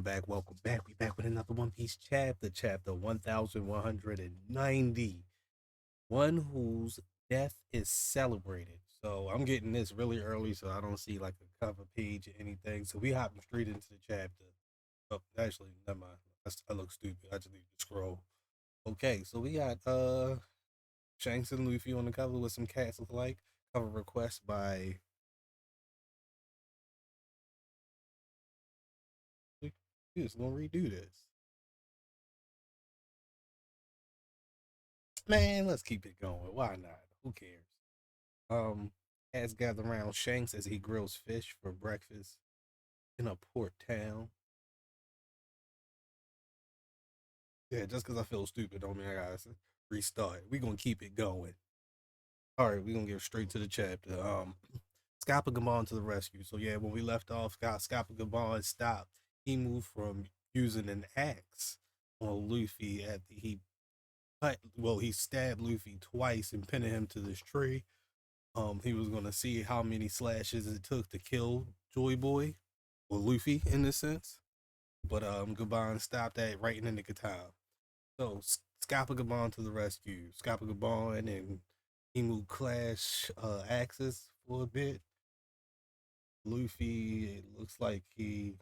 back, welcome back. We back with another One Piece chapter, chapter 1190. One whose death is celebrated. So I'm getting this really early, so I don't see like a cover page or anything. So we hopping straight into the chapter. Oh, actually, never mind. I look stupid. I just need to scroll. Okay, so we got Shanks and Luffy on the cover with some cats look like. Cover request by we just gonna redo this. Man, let's keep it going. Why not? Who cares? Cats gather around Shanks as he grills fish for breakfast in a port town. Yeah, just because I feel stupid don't mean I gotta restart. We gonna keep it going. All right, we gonna get straight to the chapter. Scappa Gabon to the rescue. So yeah, when we left off, Scappa Gabon stopped. He moved from using an axe on Luffy after he stabbed Luffy twice and pinned him to this tree. He was gonna see how many slashes it took to kill Joy Boy or Luffy in this sense. But Gabon stopped that right in the nick of time. So Scappa Gabon to the rescue. Scappa Gabon and Emu clash axes for a bit. Luffy, it looks like he's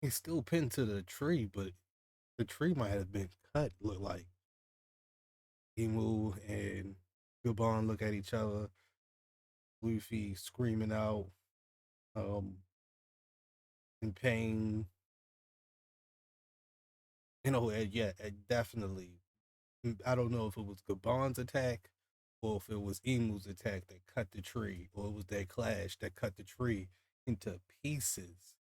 still pinned to the tree, but the tree might have been cut. Look like Emu and Gabon look at each other. Luffy screaming out um, in pain. Yeah, definitely. I don't know if it was Gabon's attack or if it was Emu's attack that cut the tree, or it was their clash that cut the tree into pieces.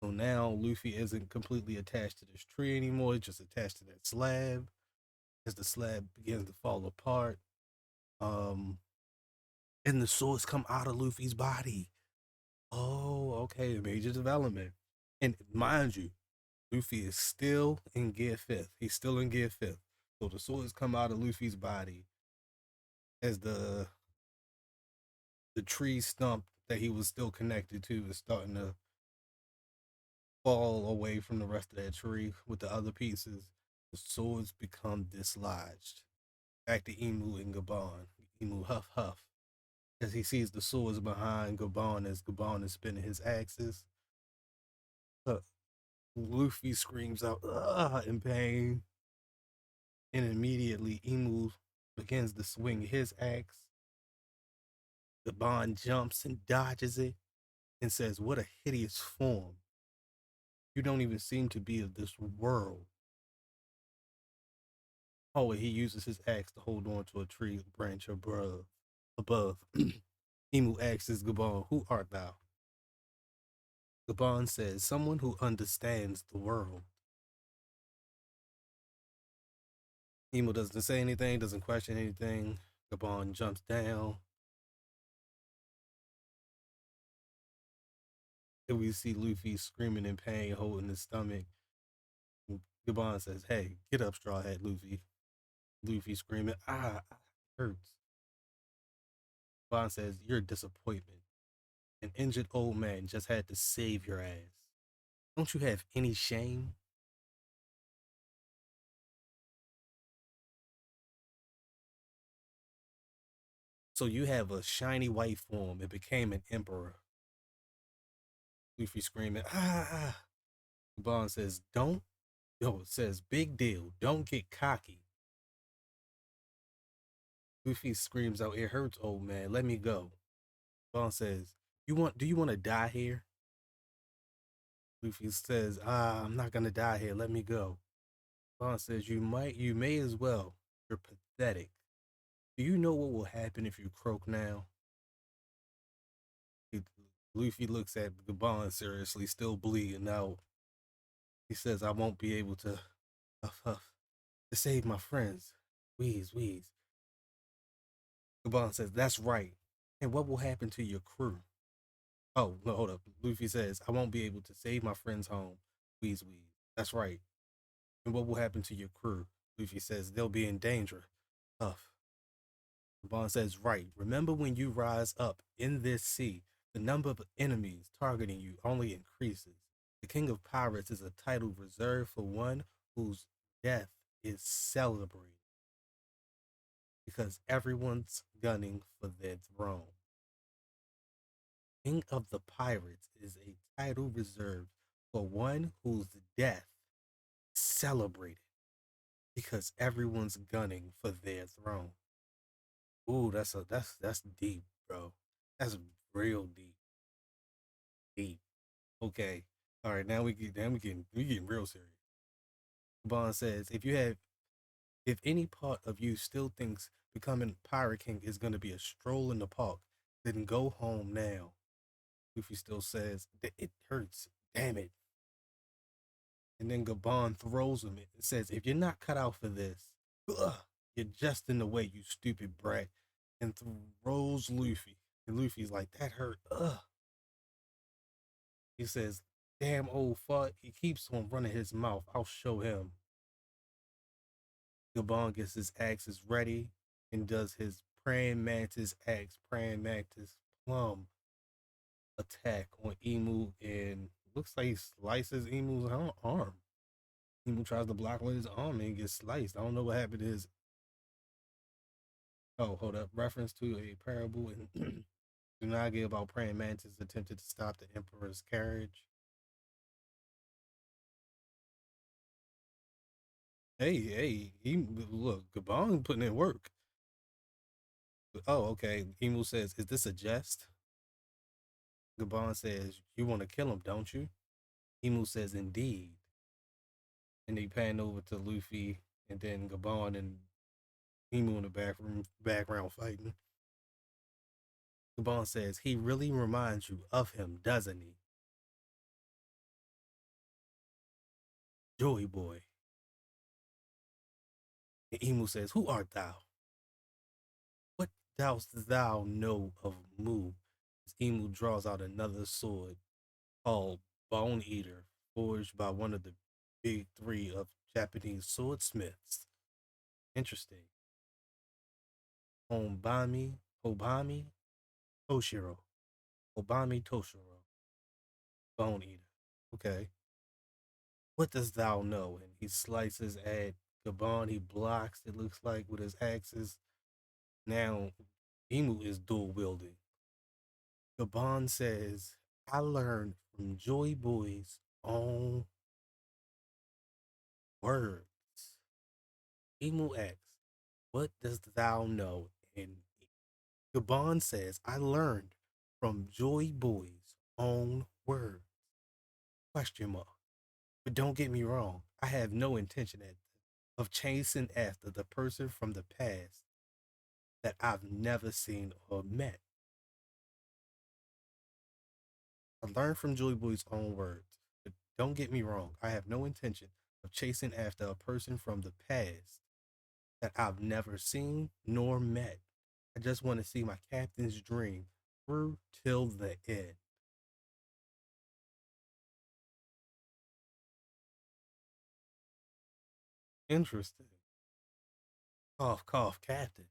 So now Luffy isn't completely attached to this tree anymore, it's just attached to that slab. As the slab begins to fall apart, um, and the swords come out of Luffy's body. Oh, okay, major development. And mind you, Luffy is still in gear fifth. He's still in gear fifth. So the swords come out of Luffy's body as the tree stump that he was still connected to is starting to fall away from the rest of that tree with the other pieces. The swords become dislodged. Back to Emu and Gabon. Emu huff huff as he sees the swords behind Gabon as Gabon is spinning his axes. Uh, Luffy screams out in pain, and immediately Emu begins to swing his axe. Gabon jumps and dodges it and says, "What a hideous form. You don't even seem to be of this world." Oh, he uses his axe to hold on to a tree branch above. Emu asks Gabon, "Who art thou?" Gabon says, "Someone who understands the world." Emu doesn't say anything, doesn't question anything. Gabon jumps down. And we see Luffy screaming in pain, holding his stomach. Gabon says, "Hey, get up, Straw Hat Luffy." Luffy screaming, hurts. Gabon says, "You're a disappointment. An injured old man just had to save your ass. Don't you have any shame?" So you have a shiny white form and became an emperor. Luffy screaming, ah. Bond says, don't. Yo, it says, big deal. Don't get cocky. Luffy screams out, it hurts, old man. Let me go. Bond says, do you want to die here? Luffy says, I'm not gonna die here. Let me go. Bond says, you may as well. You're pathetic. Do you know what will happen if you croak now? He, Luffy looks at Gabon seriously, still bleeding out. He says, I won't be able to huff huff to save my friends. Wheeze, wheeze. Gabon says, that's right. And what will happen to your crew? Oh, no, hold up. Luffy says, I won't be able to save my friends home. Wheeze, wheeze. That's right. And what will happen to your crew? Luffy says, they'll be in danger. Huff. Gabon says, right. Remember when you rise up in this sea, The number of enemies targeting you only increases. The King of Pirates is a title reserved for one whose death is celebrated because everyone's gunning for their throne. King of the Pirates is a title reserved for one whose death is celebrated because everyone's gunning for their throne. Ooh, that's deep, bro. That's real deep, deep. Okay, all right. Now we getting real serious. Bond says, if any part of you still thinks becoming Pirate King is gonna be a stroll in the park, then go home now. Luffy still says that it hurts. Damn it. And then Gabon throws him it and says, if you're not cut out for this, ugh, you're just in the way, you stupid brat. And throws Luffy. And Luffy's like, that hurt. Ugh. He says, damn old fuck. He keeps on running his mouth. I'll show him. Gabon gets his axes ready and does his praying mantis axe, praying mantis plum attack on Emu, and looks like he slices Emu's arm. Emu tries to block with his arm and gets sliced. I don't know what happened to his. Oh, hold up. Reference to a parable in Tsunagi about praying mantis attempted to stop the emperor's carriage. Hey, look, Gabon putting in work. Oh, okay. Emu says, is this a jest? Gabon says, you want to kill him, don't you? Emu says, indeed. And they pan over to Luffy and then Gabon and Emu in the background fighting. Gabon says, he really reminds you of him, doesn't he? Joey boy. And Emu says, who art thou? What dost thou know of Mu? As Emu draws out another sword called Bone Eater, forged by one of the big three of Japanese swordsmiths. Interesting. Obami Toshiro. Obami Toshiro. Bone Eater. Okay. What dost thou know? And he slices at Gabon. He blocks, it looks like, with his axes. Now, Emu is dual wielding. Gabon says, I learned from Joy Boy's own words. Emu asks, what dost thou know? And Gabon says, I learned from Joy Boy's own words. Question mark. But don't get me wrong, I have no intention of chasing after the person from the past that I've never seen or met. I learned from Joy Boy's own words. But don't get me wrong, I have no intention of chasing after a person from the past that I've never seen nor met. I just want to see my captain's dream through till the end. Interesting. Cough, cough, captain.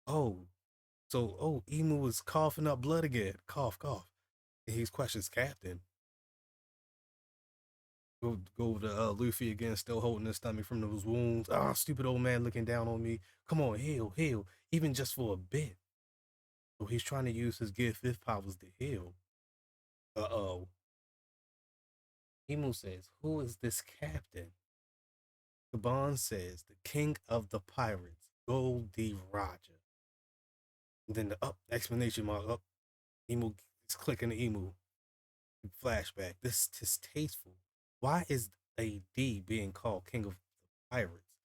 Oh, Emu was coughing up blood again. Cough, cough. And he's questions captain. Go to Luffy again, still holding his stomach from those wounds. Ah, stupid old man looking down on me. Come on, heal, heal, even just for a bit. So he's trying to use his Gear 5 powers to heal. Uh-oh. Emu says, who is this captain? Gabon says, the king of the pirates, Gold D. Roger. And then the explanation mark up. Emu is clicking the emu. Flashback. This is distasteful. Why is a D being called king of the pirates?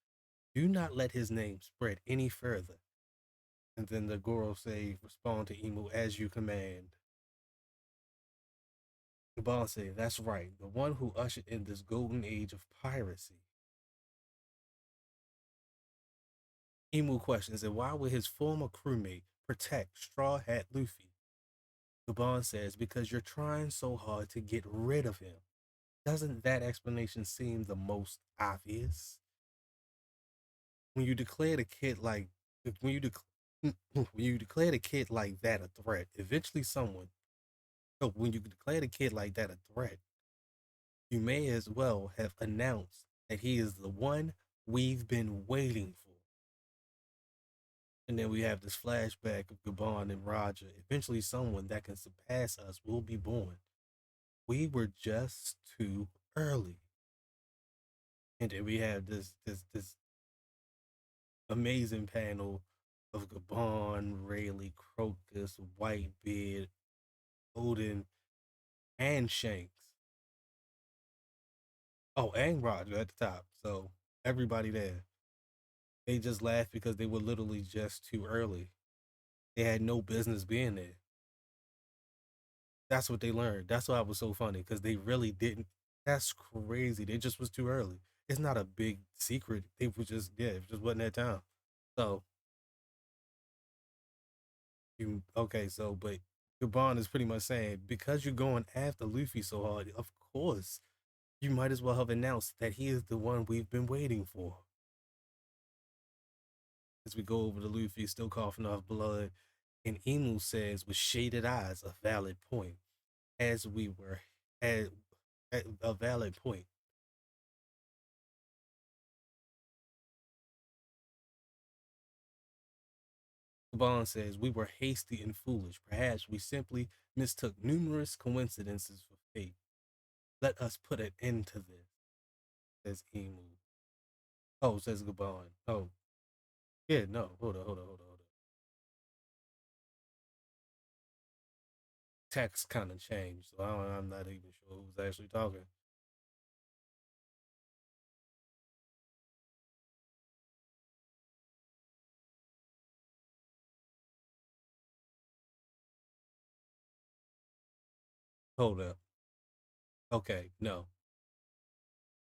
Do not let his name spread any further. And then the Goro say, respond to Emu as you command. Gabon say, that's right, the one who ushered in this golden age of piracy. Emu questions, and why would his former crewmate protect Straw Hat Luffy? Gabon says, because you're trying so hard to get rid of him. Doesn't that explanation seem the most obvious? When you declare the kid like, when you when you declare a kid like that a threat, eventually someone. So when you declare a kid like that a threat, you may as well have announced that he is the one we've been waiting for. And then we have this flashback of Gabon and Roger. Eventually, someone that can surpass us will be born. We were just too early. And then we have this amazing panel of Gabon, Rayleigh, Crocus, Whitebeard, Odin, and Shanks. Oh, and Roger at the top. So everybody there. They just laughed because they were literally just too early. They had no business being there. That's what they learned. That's why it was so funny because they really didn't. That's crazy. They just was too early. It's not a big secret. They was just it just wasn't that time. So you okay? So but Gabon is pretty much saying because you're going after Luffy so hard, of course you might as well have announced that he is the one we've been waiting for. As we go over to Luffy, still coughing off blood, and Emu says with shaded eyes, a valid point. As we were at, at a valid point. Bond says, we were hasty and foolish. Perhaps we simply mistook numerous coincidences for fate. Let us put an end to this, says Emu. Oh, says Gabon. Oh, yeah, no. Hold on. Text kind of changed, so I'm not even sure who's actually talking. Hold up. Okay, no.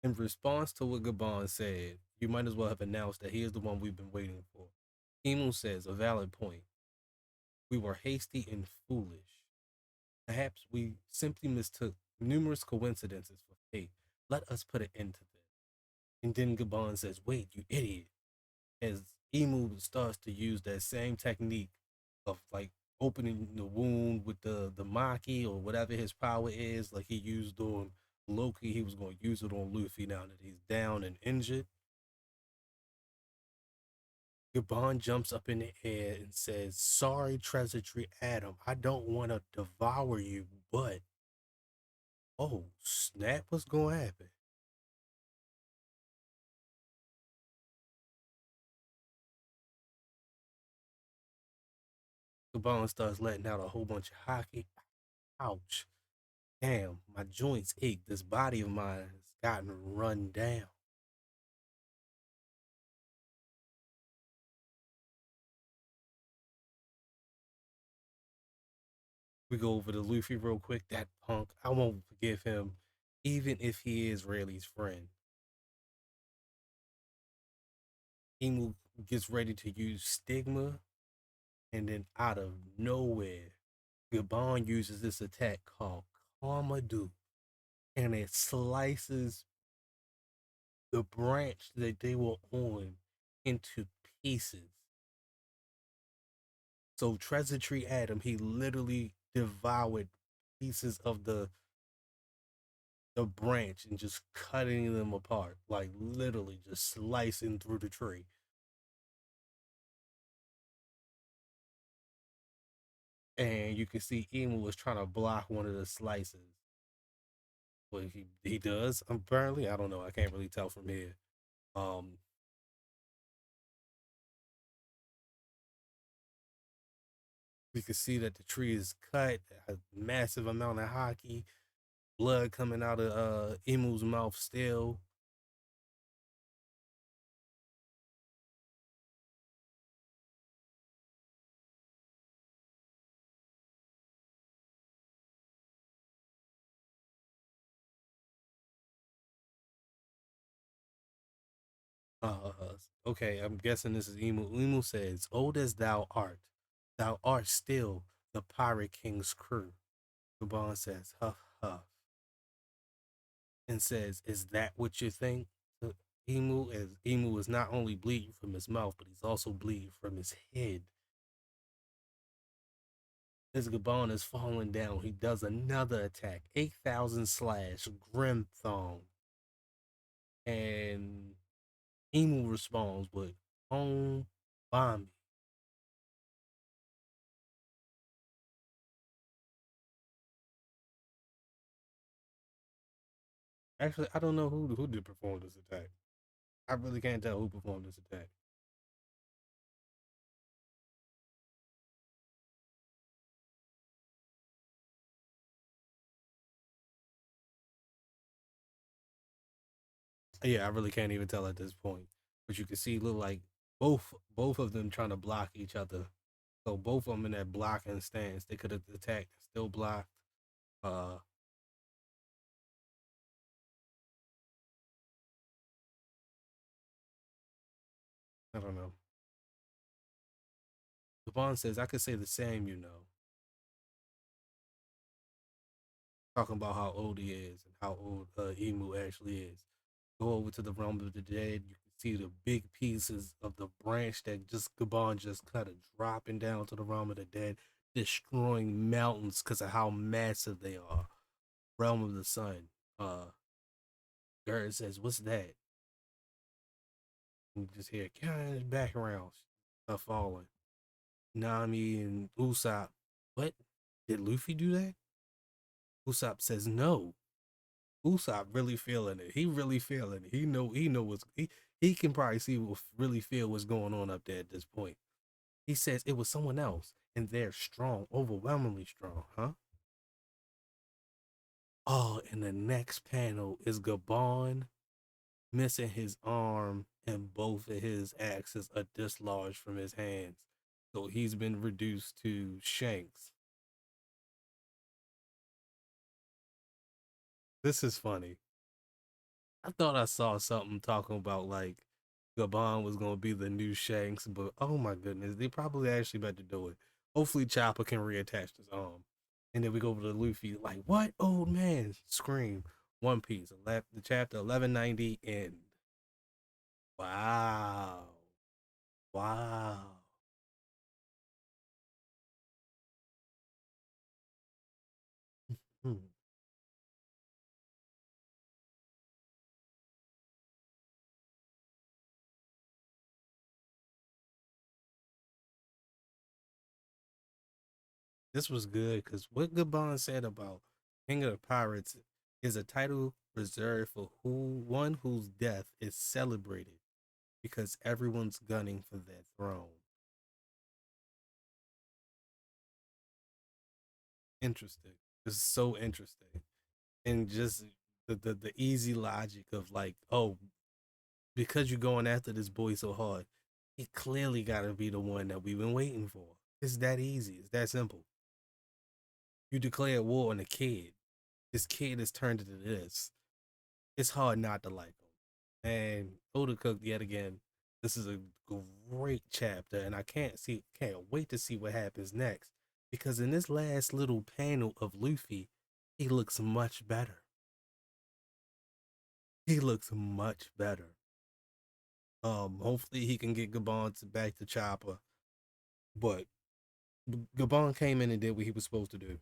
In response to what Gabon said, you might as well have announced that he is the one we've been waiting for. Emu says, a valid point. We were hasty and foolish. Perhaps we simply mistook numerous coincidences for fate. Let us put an end to this. And then Gabon says, wait, you idiot. As Emu starts to use that same technique of like opening the wound with the Maki or whatever his power is, like he used on Loki, he was going to use it on Luffy now that he's down and injured. Gabon jumps up in the air and says, sorry, Treasure Tree Adam. I don't want to devour you, but oh, snap, what's going to happen? Gabon starts letting out a whole bunch of hockey. Ouch. Damn, my joints ache. This body of mine has gotten run down. We go over to Luffy real quick. That punk, I won't forgive him, even if he is Rayleigh's friend. Emu gets ready to use Stigma, and then out of nowhere, Gabon uses this attack called Karma, and it slices the branch that they were on into pieces. So Treasure Tree Adam, he literally devoured pieces of the branch and just cutting them apart, like literally just slicing through the tree. And you can see Emu was trying to block one of the slices. But he does apparently. I don't know. I can't really tell from here. Um, we can see that the tree is cut. A massive amount of hockey, blood coming out of Emu's mouth still. Okay, I'm guessing this is Emu. Emu says, old as thou art still the Pirate King's crew. Gabon says, huff, huff, and says, is that what you think? Emu is not only bleeding from his mouth, but he's also bleeding from his head. As Gabon is falling down, he does another attack, 8,000 slash, Grim Thong, and Emu responds with Home Bomb. Actually, I don't know who did perform this attack. I really can't tell who performed this attack. Yeah, I really can't even tell at this point. But you can see, look like both of them trying to block each other. So both of them in that blocking stance, they could have attacked, still blocked. Uh, I don't know. Devon says I could say the same. Talking about how old he is and how old Emu actually is. Go over to the realm of the dead. You can see the big pieces of the branch that just Gabon just kind of dropping down to the realm of the dead, destroying mountains because of how massive they are. Realm of the sun. Uh, Gerd says, "What's that?" And you just hear Karen's background stuff falling. Nami and Usopp. What? Did Luffy do that? Usopp says no. Usopp really feeling it. He really feeling it. He know he can probably see what really feel what's going on up there at this point. He says it was someone else, and they're strong, overwhelmingly strong, huh? Oh, and the next panel is Gabon missing his arm and both of his axes are dislodged from his hands. So he's been reduced to shanks. This is funny. I thought I saw something talking about like Gabon was gonna be the new Shanks, but oh my goodness, they probably actually about to do it. Hopefully Chopper can reattach his arm. And then we go over to Luffy, like, what old man? Scream. One Piece. The chapter 1190 end. Wow. Wow. This was good because what Gabon said about King of the Pirates is a title reserved for one whose death is celebrated because everyone's gunning for that throne. Interesting. It's so interesting. And just the easy logic of like, oh, because you're going after this boy so hard, he clearly gotta be the one that we've been waiting for. It's that easy. It's that simple. You declare war on a kid. This kid has turned into this. It's hard not to like him. And Oda Cook yet again. This is a great chapter, and I can't wait to see what happens next. Because in this last little panel of Luffy, he looks much better. He looks much better. Hopefully he can get Gabon back to Chopper. But Gabon came in and did what he was supposed to do.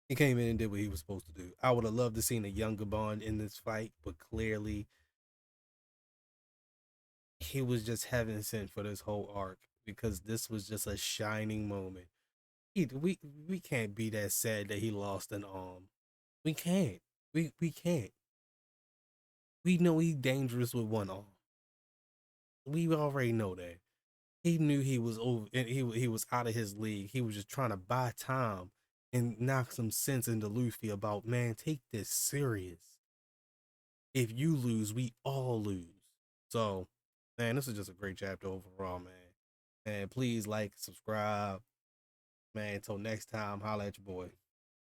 He came in and did what he was supposed to do. I would have loved to seen a young Gabon in this fight, but clearly he was just heaven sent for this whole arc because this was just a shining moment. We can't be that sad that he lost an arm. We can't. We can't. We know he's dangerous with one arm. We already know that. He knew he was over and he was out of his league. He was just trying to buy time and knock some sense into Luffy about, man, take this serious. If you lose, we all lose. So, man, this is just a great chapter overall, man. And please like, subscribe, man. Until next time, holla at your boy.